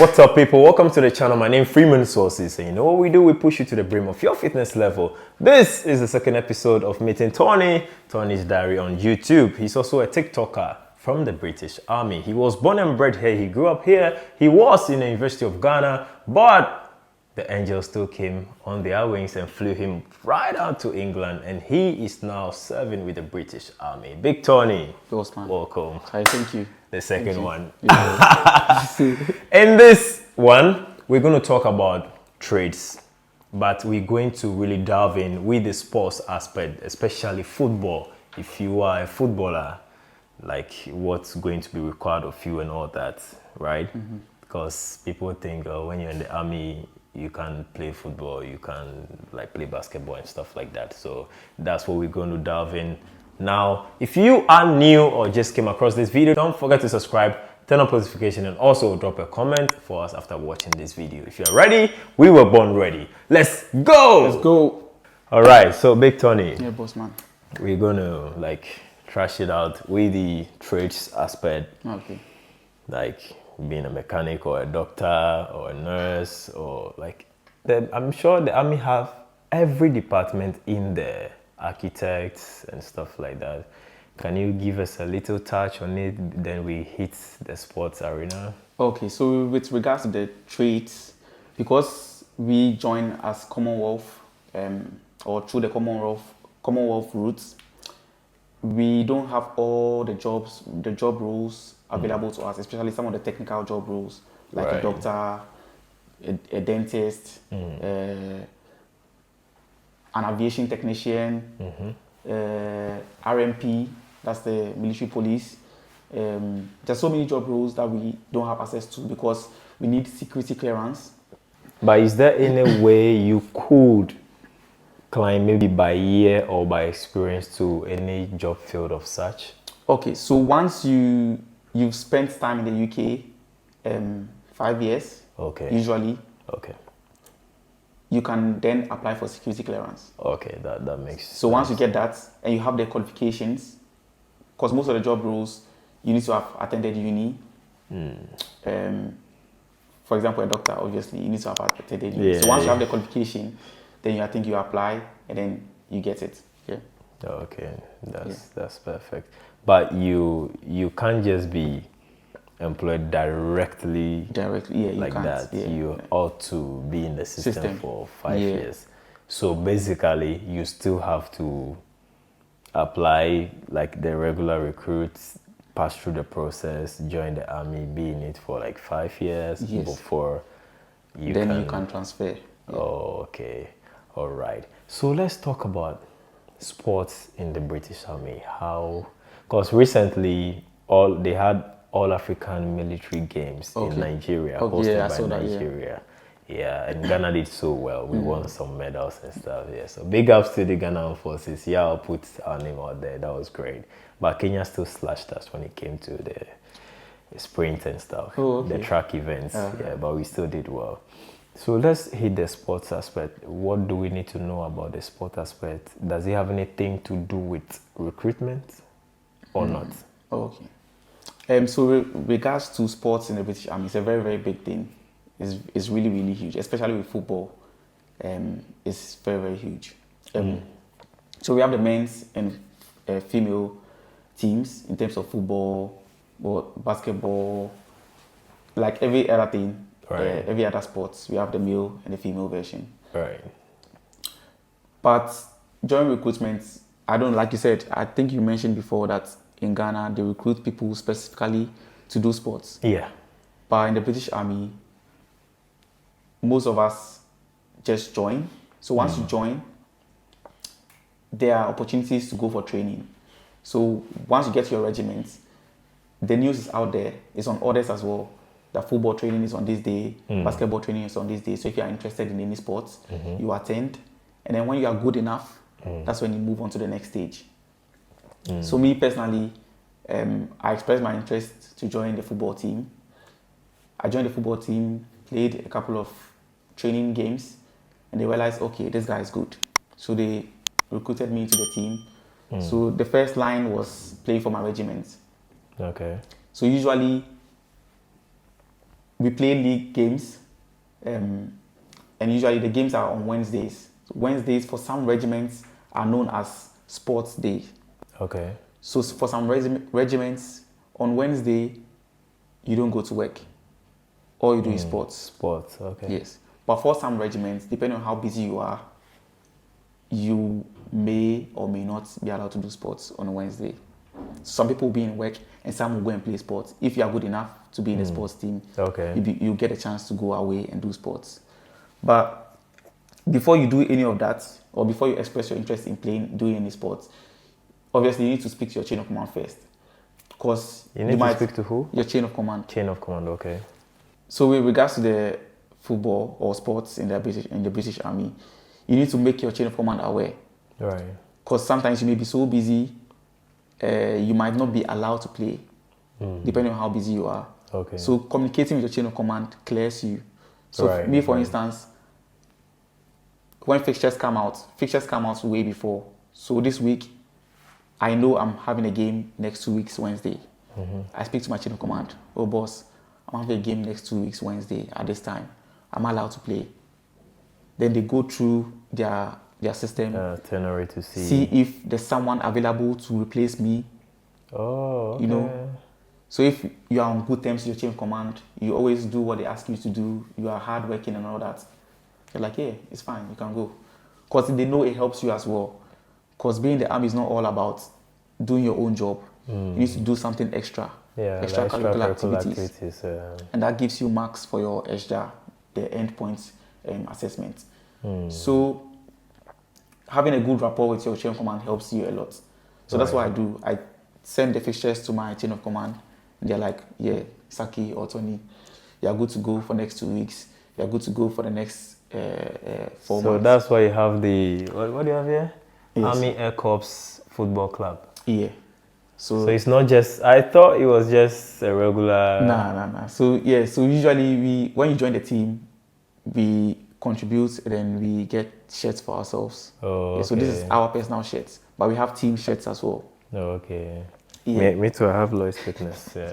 What's up, people? Welcome to the channel. My name is Freeman Sources, and you know what we do? We push you to the brim of your fitness level. This is the second episode of meeting Tony's Diary on YouTube. He's also a TikToker from the British Army. He was born and bred here. He grew up here. He was in the University of Ghana, but the angels still came on their wings and flew him right out to England, and he is now serving with the British Army. Big Tony, welcome. Hi, thank you. The second one. Yeah. In this one, we're going to talk about trades, but we're going to really delve in with the sports aspect, especially football. If you are a footballer, like what's going to be required of you and all that, right? Because people think when you're in the army, you can play football, you can like play basketball and stuff like that. So that's what we're going to delve in. Now, if you are new or just came across this video, don't forget to subscribe, turn on notification, and also drop a comment for us after watching this video. If you're ready, we were born ready. Let's go! Let's go. All right, so Big Tony. Yeah, boss man. We're gonna like trash it out with the trades aspect. Okay. Like being a mechanic or a doctor or a nurse or like, I'm sure the army have every department in there. Architects and stuff like that. Can you give us a little touch on it, then we hit the sports arena? Okay, so with regards to the trades, because we join as Commonwealth or through the Commonwealth routes, we don't have all the job roles available to us, especially some of the technical job roles, like a doctor, a dentist, an aviation technician, RMP, that's the military police. There's so many job roles that we don't have access to because we need security clearance. But is there any way you could climb maybe by year or by experience to any job field of such? Okay, so once you've spent time in the UK, 5 years, usually. Okay. You can then apply for security clearance. Okay, that makes sense. So once you get that and you have the qualifications, because most of the job roles, you need to have attended uni. For example, a doctor, obviously, you need to have attended uni. So once you have the qualification, then I think you apply and then you get it. Yeah. Okay, that's perfect. But you can't just be employed directly like that. You ought to be in the system for 5 years. So basically you still have to apply like the regular recruits, pass through the process, join the army, be in it for like 5 years before you can transfer. Oh, okay. All right. So let's talk about sports in the British Army. How, because recently they had all African military games in Nigeria, hosted by Nigeria. Yeah, and Ghana did so well. We won some medals and stuff. Yeah, so big ups to the Ghana forces. Yeah, I'll put our name out there. That was great. But Kenya still slashed us when it came to the sprint and stuff, the track events. Yeah, but we still did well. So let's hit the sports aspect. What do we need to know about the sport aspect? Does it have anything to do with recruitment or not? Okay. So regards to sports in the British Army, it's a very, very big thing. It's really, really huge, especially with football. It's very, very huge. So we have the men's and female teams in terms of football, or basketball, like every other thing, every other sports. We have the male and the female version. Right. But during recruitment, like you said, I think you mentioned before that in Ghana, they recruit people specifically to do sports. Yeah. But in the British Army, most of us just join. So once you join, there are opportunities to go for training. So once you get to your regiment, the news is out there. It's on orders as well. The football training is on this day, basketball training is on this day. So if you are interested in any sports, you attend. And then when you are good enough, that's when you move on to the next stage. So me personally, I expressed my interest to join the football team. I joined the football team, played a couple of training games, and they realized, okay, this guy is good. So they recruited me to the team. So the first line was playing for my regiment. Okay. So usually we play league games, and usually the games are on Wednesdays. Wednesdays for some regiments are known as sports day. Okay. So for some regiments, on Wednesday, you don't go to work. All you do is sports. Sports, okay. Yes. But for some regiments, depending on how busy you are, you may or may not be allowed to do sports on a Wednesday. Some people will be in work and some will go and play sports. If you are good enough to be in the sports team, Okay. you get a chance to go away and do sports. But before you do any of that, or before you express your interest in doing any sports, obviously you need to speak to your chain of command first. Because you need to speak to who? Your chain of command. Chain of command, okay. So with regards to the football or sports in the British Army, you need to make your chain of command aware. Right. Because sometimes you may be so busy, you might not be allowed to play, depending on how busy you are. Okay. So communicating with your chain of command clears you. So right, me, for instance, when fixtures come out way before. So this week, I know I'm having a game next 2 weeks, Wednesday. I speak to my chain of command. Oh, boss, I'm having a game next 2 weeks, Wednesday at this time. I'm allowed to play. Then they go through their system, itinerary to see if there's someone available to replace me. Oh, okay. You know. So if you are on good terms with your chain of command, you always do what they ask you to do. You are hardworking and all that. They're like, yeah, it's fine, you can go. Because they know it helps you as well. Because being in the army is not all about doing your own job. You need to do something extra. Yeah, extracurricular activities. activities. And that gives you marks for your ESJA, the endpoint assessment. So having a good rapport with your chain of command helps you a lot. So that's what I do. I send the fixtures to my chain of command. They're like, yeah, Saki or Tony, you're good to go for next 2 weeks. You're good to go for the next 4 months. So that's why you have the, what do you have here? Yes. Army Air Corps Football Club. Yeah. So it's not just, I thought it was just a regular... Nah. So yeah, so usually when you join the team, we contribute and then we get shirts for ourselves. Oh, okay. So this is our personal shirts, but we have team shirts as well. Oh, okay. Yeah. Me too, I have Loyce Fitness. Yeah.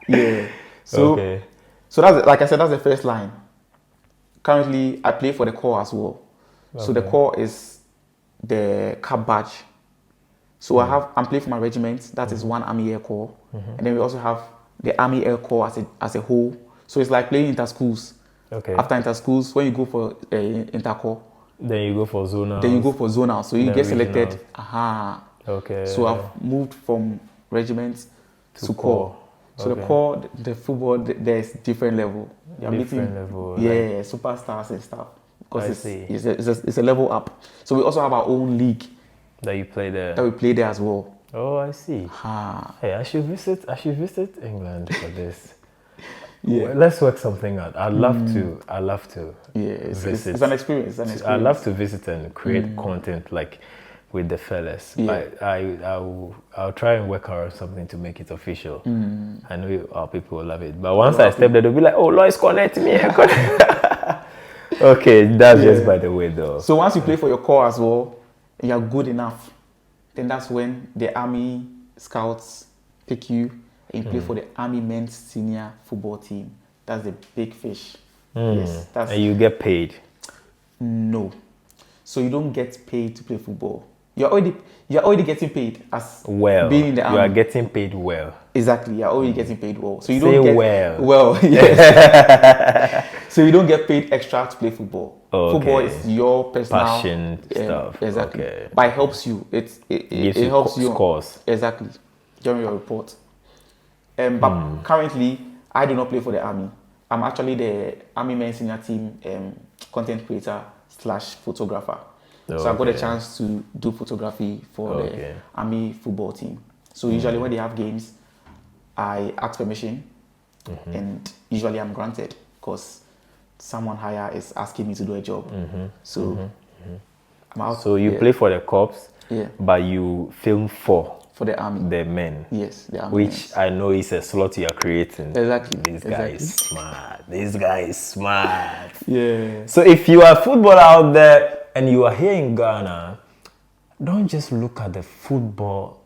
Yeah. So, okay. So that's, like I said, that's the first line. Currently, I play for the corps as well. Okay. So the corps is the cap badge. So I'm playing for my regiment. That is one Army Air Corps, and then we also have the Army Air Corps as a whole. So it's like playing inter-schools. Okay. After inter-schools, when you go for inter-corps, then you go for zonal. Then you go for zonal. So you get selected. Okay. So I've moved from regiment to corps. So the corps, the football, there's different level. You're different level. Yeah, superstars and stuff. Because I see. It's a level up. So we also have our own league. That you play there. That we play there as well. Oh, I see. Hey, I should visit England for this. Yeah. Well, let's work something out. I'd love to. Yeah, visit. It's an experience. I'd love to visit and create content like with the fellas. Yeah. But I'll try and work out something to make it official. I know our people will love it. But once I step there, they'll be like, "Oh, Loyce, connect me." Okay, that's just by the way, though. So once you play for your corps as well, and you're good enough, then that's when the Army Scouts pick you and you play for the Army Men's Senior Football Team. That's the big fish. Yes, and you get paid? No. So you don't get paid to play football. You're already getting paid as being in the army. You are getting paid well. Exactly, you're already getting paid well. So you don't get well. Yes. So you don't get paid extra to play football. Okay. Football is your personal passion stuff. Exactly. Okay. But it helps you. It helps you scores. Exactly. During your report. But currently, I do not play for the army. I'm actually the Army Men's Senior Team content creator / photographer. So I got a chance to do photography for the Army football team. So usually when they have games, I ask permission, and usually I'm granted because someone higher is asking me to do a job. So I'm out. So you play for the corps, but you film for the army, the men. Yes, the army. Which I know is a slot you are creating. Exactly. This guy is smart. This guy is smart. Yeah. So if you are a footballer out there and you are here in Ghana, don't just look at the football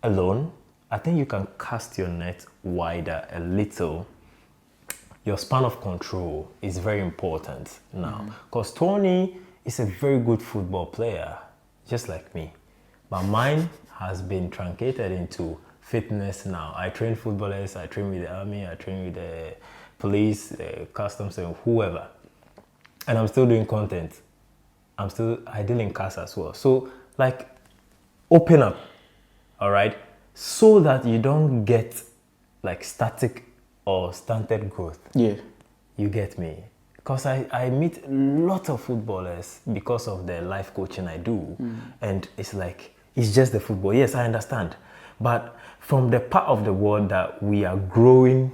alone. I think you can cast your net wider a little. Your span of control is very important now. Because Tony is a very good football player, just like me. But mine has been truncated into fitness now. I train footballers, I train with the army, I train with the police, the customs, and whoever. And I'm still doing content. I deal in cars as well. So, like, open up, all right? So that you don't get, like, static or stunted growth. Yeah. You get me? Because I meet a lot of footballers because of the life coaching I do. And it's like, it's just the football. Yes, I understand. But from the part of the world that we are growing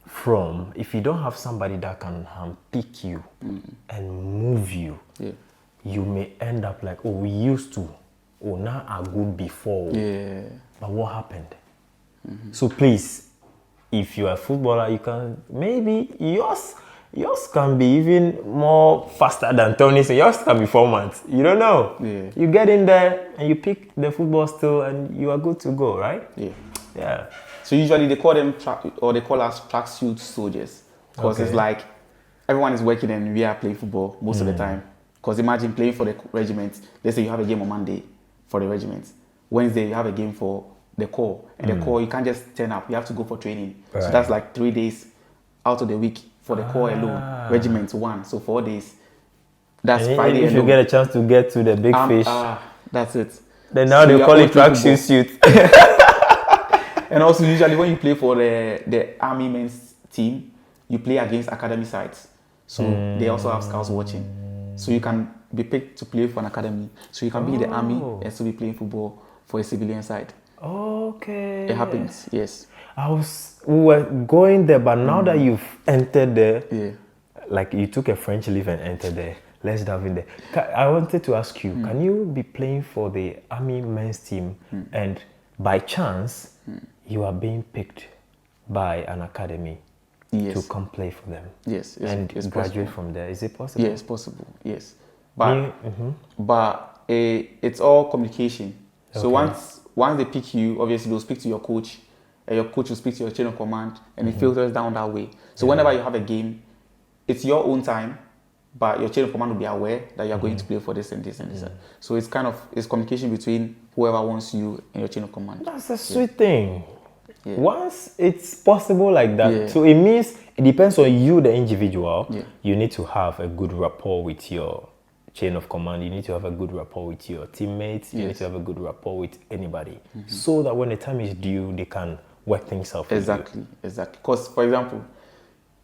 from, if you don't have somebody that can pick you and move you, you may end up like, oh, we used to. Oh, now are good before. Yeah. But what happened? So please, if you are a footballer, you can, maybe yours can be even more faster than Tony's. Yours can be 4 months. You don't know. Yeah. You get in there and you pick the football still and you are good to go, right? Yeah. Yeah. So usually they call them they call us tracksuit soldiers, because it's like everyone is working and we are playing football most of the time. Because imagine playing for the regiment. Let's say you have a game on Monday for the regiment. Wednesday you have a game for the corps, and the corps you can't just turn up. You have to go for training. Right. So that's like 3 days out of the week for the corps alone. Regiment 1, so 4 days. That's And Friday if you alone. get a chance to get to the big fish, That's it. then now So they you call are it tracksuit suit. And also usually when you play for the army men's team, you play against academy sides. So they also have scouts watching. So you can be picked to play for an academy. So you can be in the army and still be playing football for a civilian side. Okay. It happens, yes. We were going there, but now that you've entered there, like you took a French leave and entered there, let's dive in there. I wanted to ask you, can you be playing for the army men's team and by chance you are being picked by an academy to come play for them? Yes, and it's graduate possible. from there. Is it possible? Yeah, it's possible, yes. But it's all communication. So once they pick you, obviously they'll speak to your coach, and your coach will speak to your chain of command, and it filters down that way. So whenever you have a game, it's your own time, but your chain of command will be aware that you are going to play for this and this and this. So it's communication between whoever wants you and your chain of command. That's a sweet thing. Yeah. Once it's possible like that, Yeah. so it means it depends on you, the individual. Yeah. You need to have a good rapport with your chain of command. You need to have a good rapport with your teammates. You need to have a good rapport with anybody, so that when the time is due, they can work things out. Exactly. Because, for example,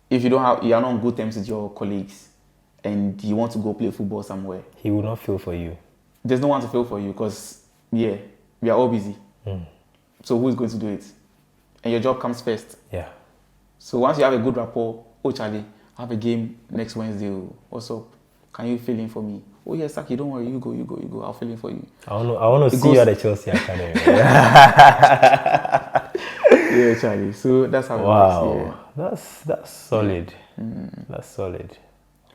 if you are not on good terms with your colleagues, and you want to go play football somewhere, he will not feel for you. There's no one to feel for you, because we are all busy. So who is going to do it? And your job comes first. Yeah. So once you have a good rapport, oh Charlie, I have a game next Wednesday. What's up? Can you fill in for me? Oh yes, Saki, don't worry, you go. I'll fill in for you. I want to see you at the Chelsea Academy. Yeah, Charlie. So that's how it works. Yeah. That's solid. That's solid.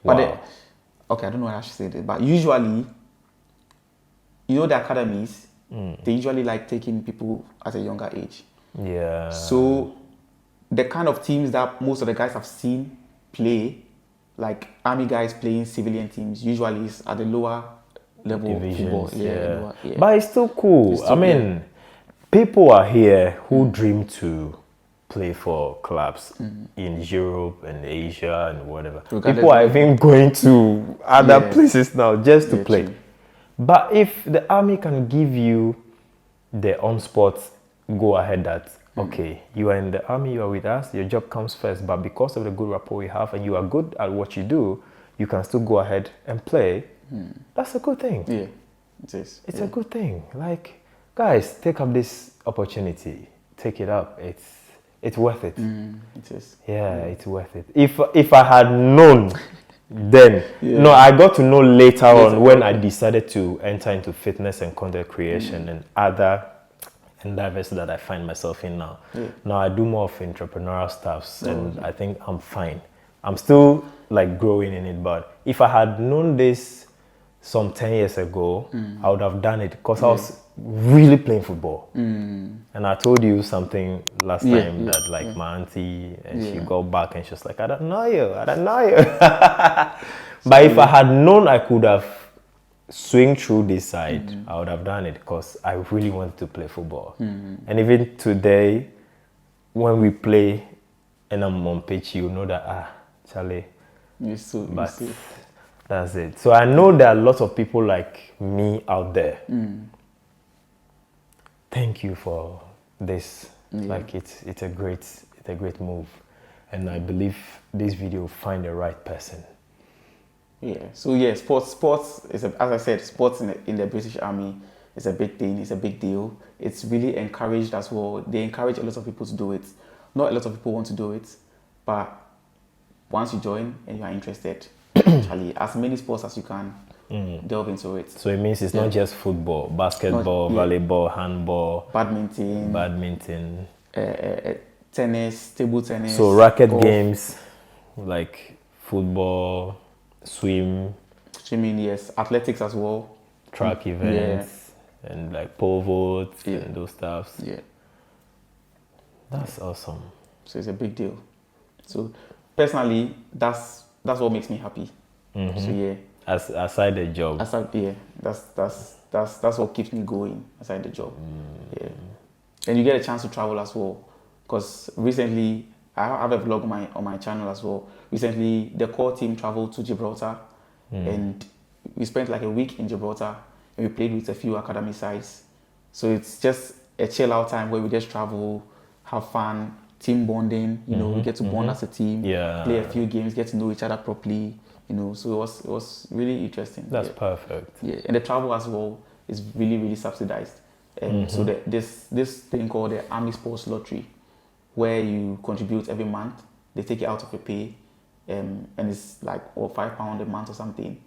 But Wow. I don't know how I should say this, but usually, the academies, they usually like taking people at a younger age. Yeah. So the kind of teams that most of the guys have seen play, like army guys playing civilian teams, usually is at the lower level Divisions, football. Yeah. But it's still cool. I mean, people are here who dream to play for clubs in Europe and Asia and whatever. People are even going to other places now just to play. True. But if the army can give you the on-spot go ahead that, okay, you are in the army, you are with us, your job comes first, but because of the good rapport we have and you are good at what you do, you can still go ahead and play. That's a good thing. Yeah, it is. It's a good thing. Like, guys, take up this opportunity. Take it up. It's worth it. It is. Yeah, it's worth it. If I had known then, no, I got to know later on when I decided to enter into fitness and content creation and other endeavors that I find myself in now. Now I do more of entrepreneurial stuffs, and I think I'm fine. I'm still like growing in it, but if I had known this some 10 years ago, I would have done it because I was really playing football. And I told you something last time that like my auntie, and she got back and she was like, I don't know you. But if I had known I could have swing through this side, I would have done it because I really wanted to play football. And even today, when we play and I'm on pitch, you know that, Charlie, but that's it. So I know there are lots of people like me out there. Thank you for this. Like it's a great move, and I believe this video will find the right person. Yeah. So yeah, sports is as I said, sports in the British Army is a big thing. It's a big deal. It's really encouraged as well. They encourage a lot of people to do it. Not a lot of people want to do it, but once you join and you are interested, Charlie, as many sports as you can, delve into it. So it means it's not just football, basketball, volleyball, handball, badminton, tennis, table tennis. So racket games like football, swimming, yes, athletics as well, track events, and like pole vaults and those stuffs. Yeah, that's awesome. So it's a big deal. So personally, that's what makes me happy. So yeah, aside the job. That's what keeps me going aside the job. Yeah, and you get a chance to travel as well. Because recently, I have a vlog on my channel as well. Recently, the core team traveled to Gibraltar, and we spent like a week in Gibraltar, and we played with a few academy sides. So it's just a chill out time where we just travel, have fun, team bonding. You know, we get to bond as a team, play a few games, get to know each other properly. You know, so it was really interesting. That's perfect. Yeah, and the travel as well is really, really subsidized. And so this thing called the Army Sports Lottery, where you contribute every month, they take it out of your pay, and it's like £5 a month or something.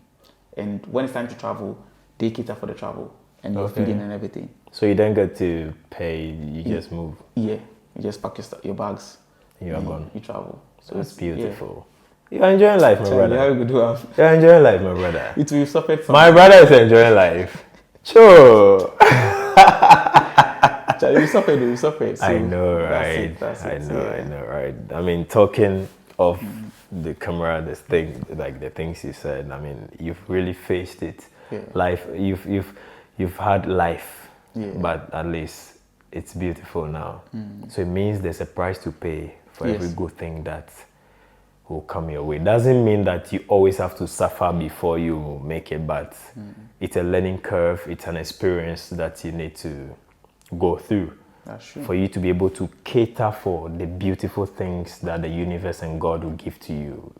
And when it's time to travel, they cater for the travel and your feeding and everything. So you don't get to pay; you just move. Yeah, you just pack your bags. You are gone. You travel. So that's beautiful. Yeah. You're enjoying life, my brother. You're enjoying life, my brother. It will suffer. My brother is enjoying life. Sure. We suffered. So I know, right? I know, right? I mean, talking of the camera, the things you said. I mean, you've really faced it. Yeah. Life, you've had life, but at least it's beautiful now. So it means there's a price to pay for every good thing that will come your way. Doesn't mean that you always have to suffer before you make it, but it's a learning curve. It's an experience that you need to go through. That's true. For you to be able to cater for the beautiful things that the universe and God will give to you,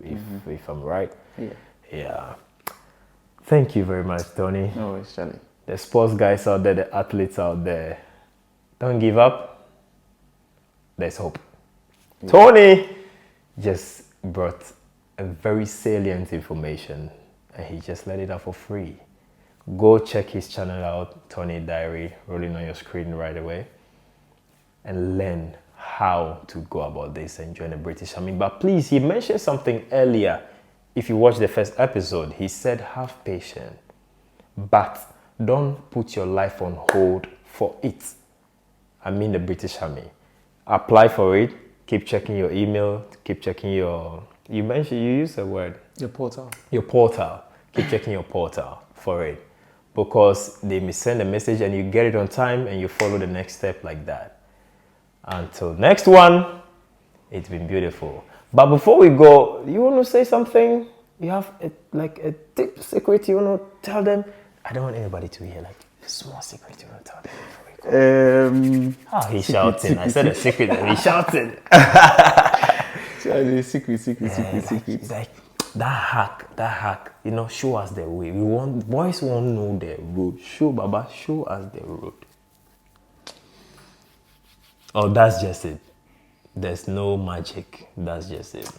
if I'm right. Yeah. Thank you very much, Tony. No worries, Charlie. The sports guys out there, the athletes out there, don't give up. There's hope. Tony just brought a very salient information, and he just let it out for free. Go check his channel out, Tony Diary, rolling on your screen right away, and learn how to go about this and join the British Army. But please, he mentioned something earlier. If you watch the first episode, he said, have patience, but don't put your life on hold for it. I mean the British Army. Apply for it. Keep checking your email. Keep checking you used the word. Your portal. Your portal. Keep checking your portal for it. Because they may send a message and you get it on time and you follow the next step like that. Until next one, it's been beautiful. But before we go, you want to say something? You have a deep secret you want to tell them? I don't want anybody to hear, like a small secret you want to tell them before we go. He's shouting. I said a secret and he's shouting. Secret. It's like, that hack, show us the way. Boys won't know the road. Show us the road. Oh, that's just it. There's no magic. That's just it.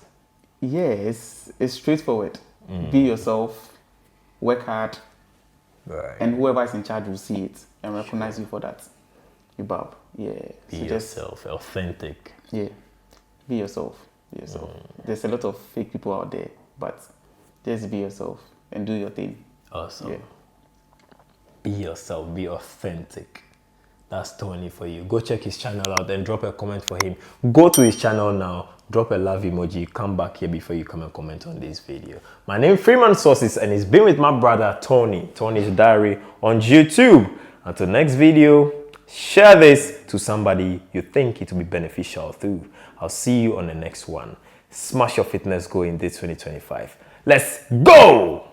Yes, it's straightforward. Be yourself, work hard, and whoever is in charge will see it and recognize you for that. You bob. Yeah. Be yourself, authentic. Yeah. Be yourself. There's a lot of fake people out there, but just be yourself and do your thing. Awesome. Yeah. Be yourself, be authentic. That's Tony for you. Go check his channel out and drop a comment for him. Go to his channel now, drop a love emoji, come back here before you come and comment on this video. My name is Freeman Sources and it's been with my brother Tony, Tony's Diary on YouTube. Until next video, share this to somebody you think it will be beneficial to. I'll see you on the next one. Smash your fitness goal in this 2025. Let's go!